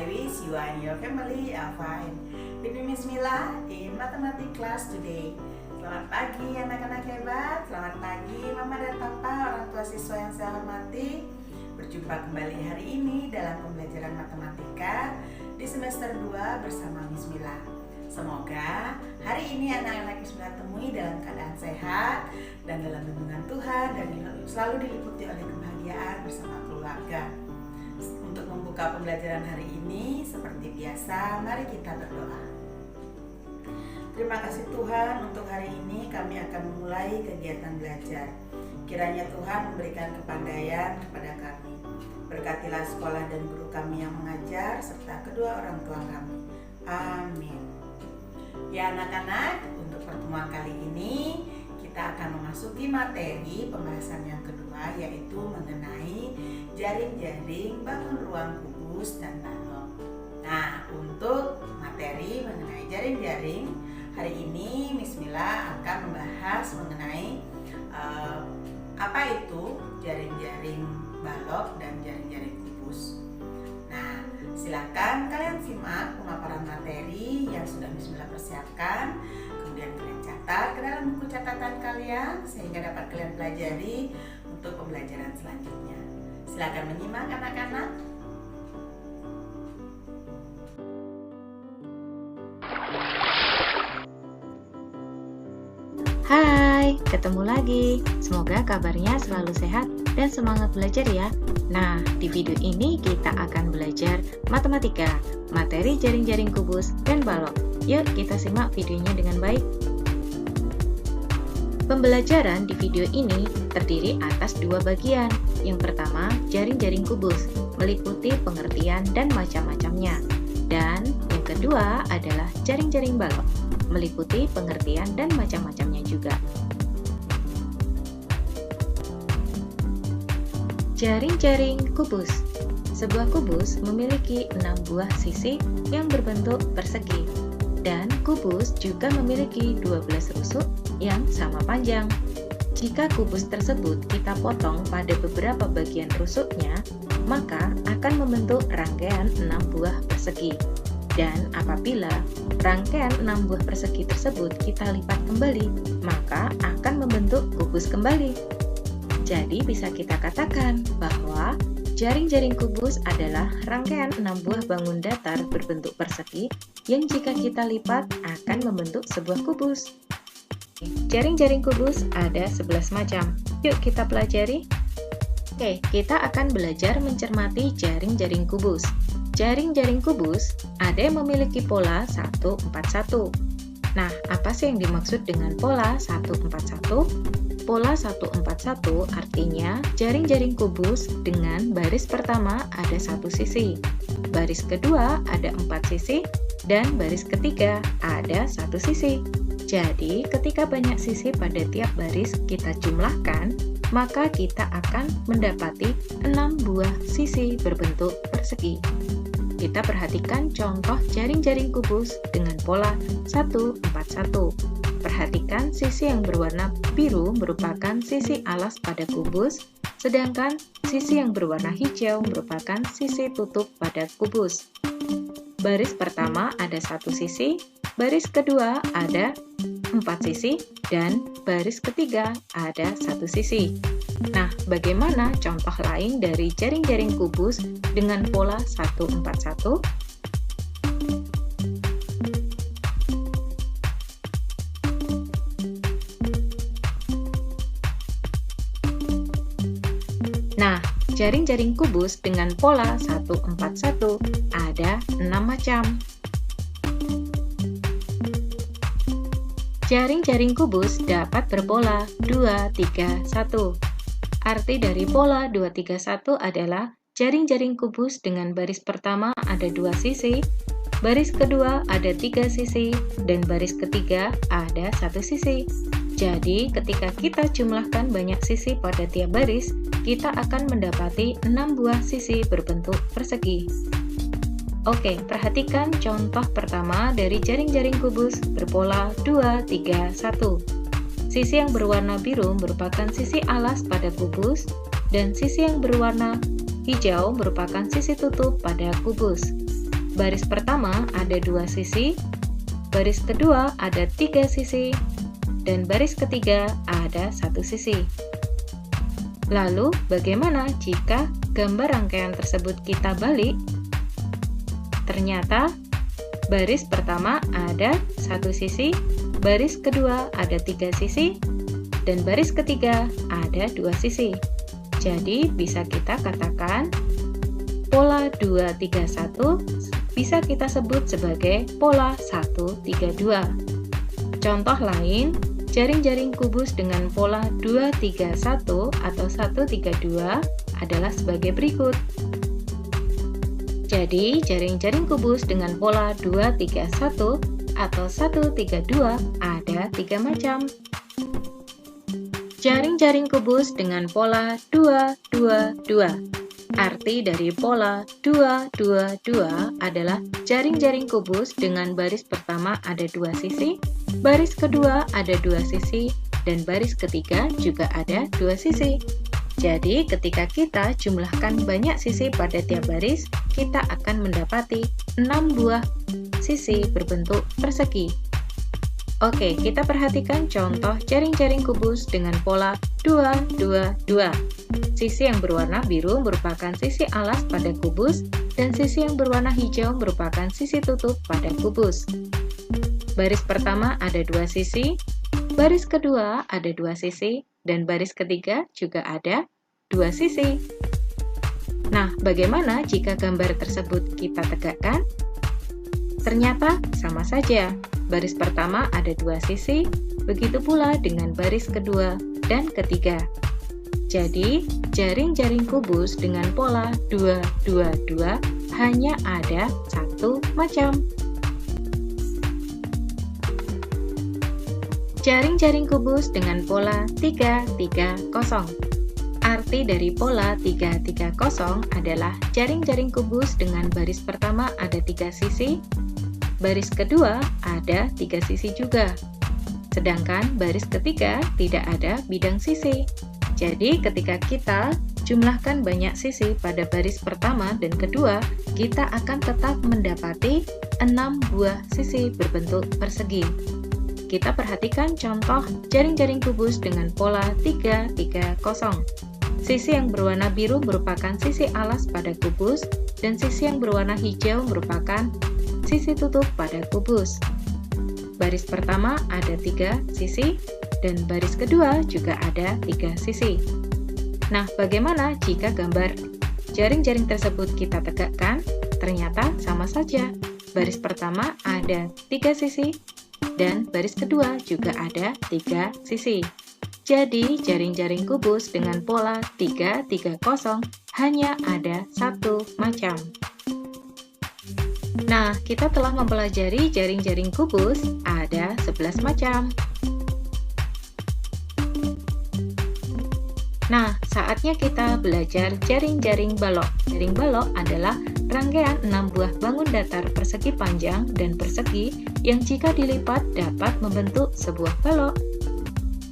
I wish you and your family are fine. With me Miss Mila in mathematics class today. Selamat pagi anak-anak hebat, selamat pagi Mama dan Papa, orang tua siswa yang saya hormati. Berjumpa kembali hari ini dalam pembelajaran matematika di semester 2 bersama Miss Mila. Semoga hari ini anak-anak Miss Mila temui dalam keadaan sehat dan dalam lindungan Tuhan dan selalu diliputi oleh kebahagiaan bersama keluarga. Untuk membuka pembelajaran hari ini, seperti biasa, mari kita berdoa. Terima kasih Tuhan, untuk hari ini kami akan memulai kegiatan belajar. Kiranya Tuhan memberikan kepandaian kepada kami. Berkatilah sekolah dan guru kami yang mengajar, serta kedua orang tua kami. Amin. Ya anak-anak, untuk pertemuan kali ini kita akan memasuki materi pembahasan yang kedua, yaitu mengenai jaring-jaring bangun ruang kubus dan balok. Nah, untuk materi mengenai jaring-jaring, hari ini Miss Mila akan membahas mengenai apa itu jaring-jaring balok dan jaring-jaring kubus. Nah, silakan kalian simak pemaparan materi yang sudah Miss Mila persiapkan. Kemudian kalian catat ke dalam buku catatan kalian sehingga dapat kalian pelajari untuk pembelajaran selanjutnya. Silakan menyimak anak-anak. Hai, ketemu lagi. Semoga kabarnya selalu sehat dan semangat belajar ya. Nah, di video ini kita akan belajar matematika, materi jaring-jaring kubus dan balok. Yuk kita simak videonya dengan baik. Pembelajaran di video ini terdiri atas dua bagian. Yang pertama, jaring-jaring kubus, meliputi pengertian dan macam-macamnya. Dan yang kedua adalah jaring-jaring balok, meliputi pengertian dan macam-macamnya juga. Jaring-jaring kubus. Sebuah kubus memiliki 6 buah sisi yang berbentuk persegi. Dan kubus juga memiliki 12 rusuk yang sama panjang. Jika kubus tersebut kita potong pada beberapa bagian rusuknya, maka akan membentuk rangkaian 6 buah persegi. Dan apabila rangkaian 6 buah persegi tersebut kita lipat kembali, maka akan membentuk kubus kembali. Jadi bisa kita katakan bahwa jaring-jaring kubus adalah rangkaian 6 buah bangun datar berbentuk persegi yang jika kita lipat akan membentuk sebuah kubus. Jaring-jaring kubus ada 11 macam. Yuk kita pelajari. Oke, kita akan belajar mencermati jaring-jaring kubus. Jaring-jaring kubus ada yang memiliki pola 141. Nah, apa sih yang dimaksud dengan pola 141? Pola 141 artinya jaring-jaring kubus dengan baris pertama ada 1 sisi, baris kedua ada 4 sisi, dan baris ketiga ada 1 sisi. Jadi, ketika banyak sisi pada tiap baris kita jumlahkan, maka kita akan mendapati 6 buah sisi berbentuk persegi. Kita perhatikan contoh jaring-jaring kubus dengan pola 141. Perhatikan sisi yang berwarna biru merupakan sisi alas pada kubus, sedangkan sisi yang berwarna hijau merupakan sisi tutup pada kubus. Baris pertama ada 1 sisi, baris kedua ada 4 sisi, dan baris ketiga ada 1 sisi. Nah, bagaimana contoh lain dari jaring-jaring kubus dengan pola 141? Nah, jaring-jaring kubus dengan pola 141 ada 6 macam. Jaring-jaring kubus dapat berpola 231. Arti dari pola 231 adalah jaring-jaring kubus dengan baris pertama ada 2 sisi, baris kedua ada 3 sisi, dan baris ketiga ada 1 sisi. Jadi, ketika kita jumlahkan banyak sisi pada tiap baris, kita akan mendapati 6 buah sisi berbentuk persegi. Oke, perhatikan contoh pertama dari jaring-jaring kubus berpola 231. Sisi yang berwarna biru merupakan sisi alas pada kubus, dan sisi yang berwarna hijau merupakan sisi tutup pada kubus. baris pertama ada 2 sisi, baris kedua ada 3 sisi, dan baris ketiga ada 1 sisi. Lalu, bagaimana jika gambar rangkaian tersebut kita balik? Ternyata, baris pertama ada 1 sisi, baris kedua ada 3 sisi, dan baris ketiga ada 2 sisi. Jadi, bisa kita katakan pola 231 bisa kita sebut sebagai pola 132. Contoh lain, jaring-jaring kubus dengan pola 231 atau 132 adalah sebagai berikut. Jadi, jaring-jaring kubus dengan pola 231 atau 132 ada 3 macam. Jaring-jaring kubus dengan pola 222. Arti dari pola 222 adalah jaring-jaring kubus dengan baris pertama ada 2 sisi, baris kedua ada 2 sisi, dan baris ketiga juga ada 2 sisi. Jadi, ketika kita jumlahkan banyak sisi pada tiap baris, kita akan mendapati 6 buah sisi berbentuk persegi. Oke, kita perhatikan contoh jaring-jaring kubus dengan pola 222. Sisi yang berwarna biru merupakan sisi alas pada kubus, dan sisi yang berwarna hijau merupakan sisi tutup pada kubus. Baris pertama ada 2 sisi, baris kedua ada 2 sisi, dan baris ketiga juga ada 2 sisi. Nah, bagaimana jika gambar tersebut kita tegakkan? Ternyata sama saja. Baris pertama ada 2 sisi, begitu pula dengan baris kedua dan ketiga. Jadi, jaring-jaring kubus dengan pola 222 hanya ada 1 macam. Jaring-jaring kubus dengan pola 330. Arti dari pola 330 adalah jaring-jaring kubus dengan baris pertama ada 3 sisi, baris kedua ada 3 sisi juga, sedangkan baris ketiga tidak ada bidang sisi. Jadi ketika kita jumlahkan banyak sisi pada baris pertama dan kedua, kita akan tetap mendapati 6 buah sisi berbentuk persegi. Kita perhatikan contoh jaring-jaring kubus dengan pola 330. Sisi yang berwarna biru merupakan sisi alas pada kubus, dan sisi yang berwarna hijau merupakan sisi tutup pada kubus. Baris pertama ada 3 sisi, dan baris kedua juga ada 3 sisi. Nah, bagaimana jika gambar jaring-jaring tersebut kita tegakkan? Ternyata sama saja. Baris pertama ada 3 sisi, dan baris kedua juga ada 3 sisi. Jadi, jaring-jaring kubus dengan pola 330 hanya ada 1 macam. Nah, kita telah mempelajari jaring-jaring kubus ada 11 macam. Nah, saatnya kita belajar jaring-jaring balok. Jaring balok adalah rangkaian 6 buah bangun datar persegi panjang dan persegi yang jika dilipat dapat membentuk sebuah balok.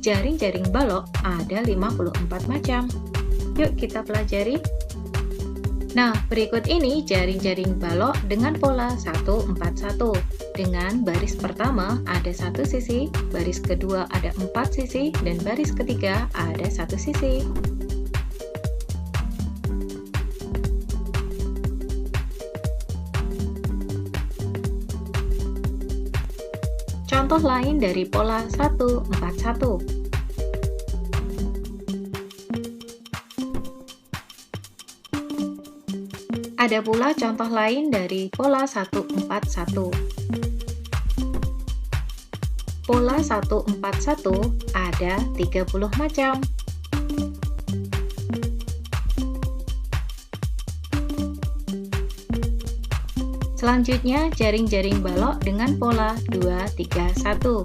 Jaring-jaring balok ada 54 macam. Yuk kita pelajari. Nah, berikut ini jaring-jaring balok dengan pola 141. Dengan baris pertama ada 1 sisi, baris kedua ada 4 sisi, dan baris ketiga ada 1 sisi. Contoh lain dari pola 141. Ada pula contoh lain dari pola 141. Pola 141 ada 30 macam. Selanjutnya, jaring-jaring balok dengan pola 231.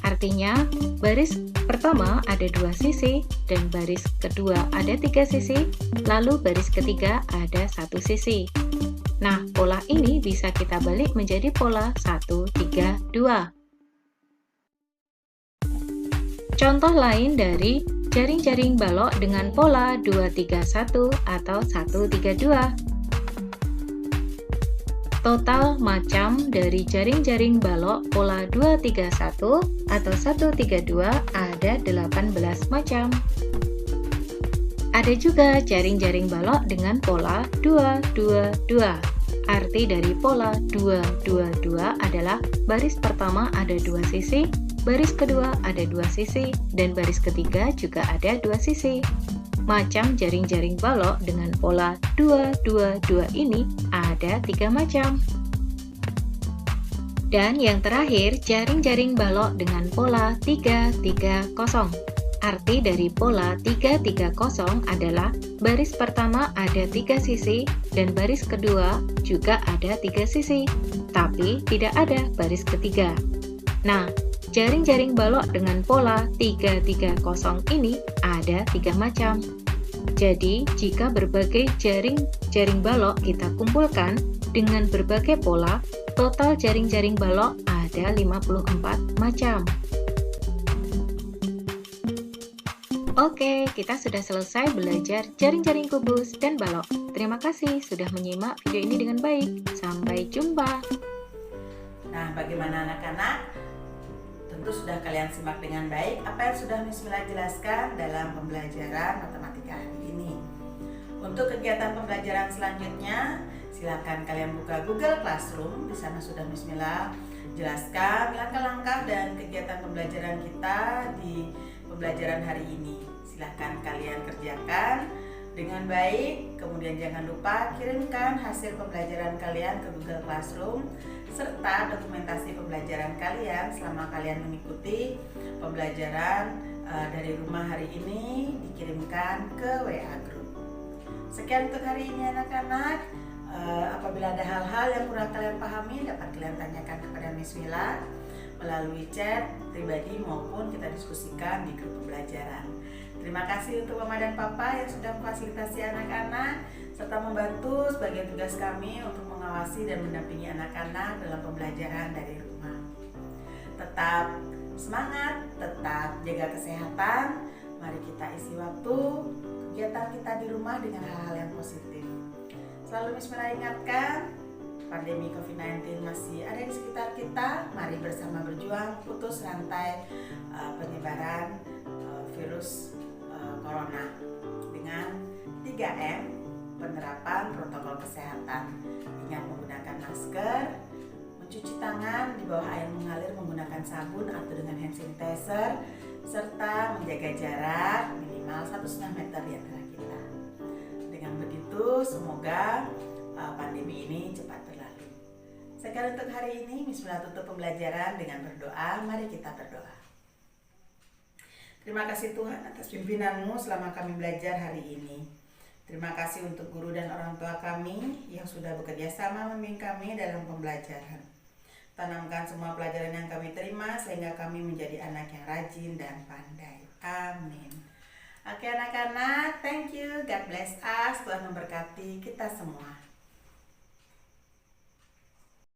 Artinya, baris pertama ada 2 sisi, dan baris kedua ada 3 sisi, lalu baris ketiga ada 1 sisi. Nah, pola ini bisa kita balik menjadi pola 132. Contoh lain dari jaring-jaring balok dengan pola 231 atau 132. Total macam dari jaring-jaring balok pola 231 atau 132 ada 18 macam. Ada juga jaring-jaring balok dengan pola 222. Arti dari pola 222 adalah baris pertama ada 2 sisi, baris kedua ada 2 sisi, dan baris ketiga juga ada 2 sisi. Macam jaring-jaring balok dengan pola 222 ini ada 3 macam. Dan yang terakhir, jaring-jaring balok dengan pola 330. Arti dari pola 330 adalah baris pertama ada 3 sisi dan baris kedua juga ada 3 sisi, tapi tidak ada baris ketiga. Nah, jaring-jaring balok dengan pola 330 ini ada 3 macam. Jadi, jika berbagai jaring balok kita kumpulkan dengan berbagai pola, total jaring-jaring balok ada 54 macam. Oke, kita sudah selesai belajar jaring-jaring kubus dan balok. Terima kasih sudah menyimak video ini dengan baik. Sampai jumpa. Nah, bagaimana anak-anak? Tentu sudah kalian simak dengan baik apa yang sudah Miss Mila jelaskan dalam pembelajaran matematika hari ini. Untuk kegiatan pembelajaran selanjutnya, silakan kalian buka Google Classroom. Di sana sudah Miss Mila jelaskan langkah-langkah dan kegiatan pembelajaran kita di pembelajaran hari ini. Silahkan kalian kerjakan dengan baik, kemudian jangan lupa kirimkan hasil pembelajaran kalian ke Google Classroom serta dokumentasi pembelajaran kalian selama kalian mengikuti pembelajaran dari rumah hari ini dikirimkan ke WA Group. Sekian untuk hari ini anak-anak. Apabila ada hal-hal yang kurang kalian pahami, dapat kalian tanyakan kepada Miss Mila melalui chat pribadi maupun kita diskusikan di grup pembelajaran. Terima kasih untuk Mama dan Papa yang sudah memfasilitasi anak-anak serta membantu sebagai tugas kami untuk mengawasi dan mendampingi anak-anak dalam pembelajaran dari rumah. Tetap semangat, tetap jaga kesehatan. Mari kita isi waktu kegiatan kita di rumah dengan hal-hal yang positif. Selalu Miss Mila ingatkan, pandemi COVID-19 masih ada di sekitar kita. Mari bersama berjuang putus rantai penyebaran virus corona dengan 3M, penerapan protokol kesehatan. Ingat menggunakan masker, mencuci tangan di bawah air mengalir menggunakan sabun atau dengan hand sanitizer, serta menjaga jarak minimal 1,5 meter di antara kita. Dengan begitu, semoga pandemi ini cepat berlalu. Sekian untuk hari ini, Miss Mila tutup pembelajaran dengan berdoa. Mari kita berdoa. Terima kasih Tuhan atas pimpinanmu selama kami belajar hari ini. Terima kasih untuk guru dan orang tua kami yang sudah bekerja sama membimbing kami dalam pembelajaran. Tanamkan semua pelajaran yang kami terima sehingga kami menjadi anak yang rajin dan pandai. Amin. Oke anak-anak, thank you. God bless us. Tuhan memberkati kita semua.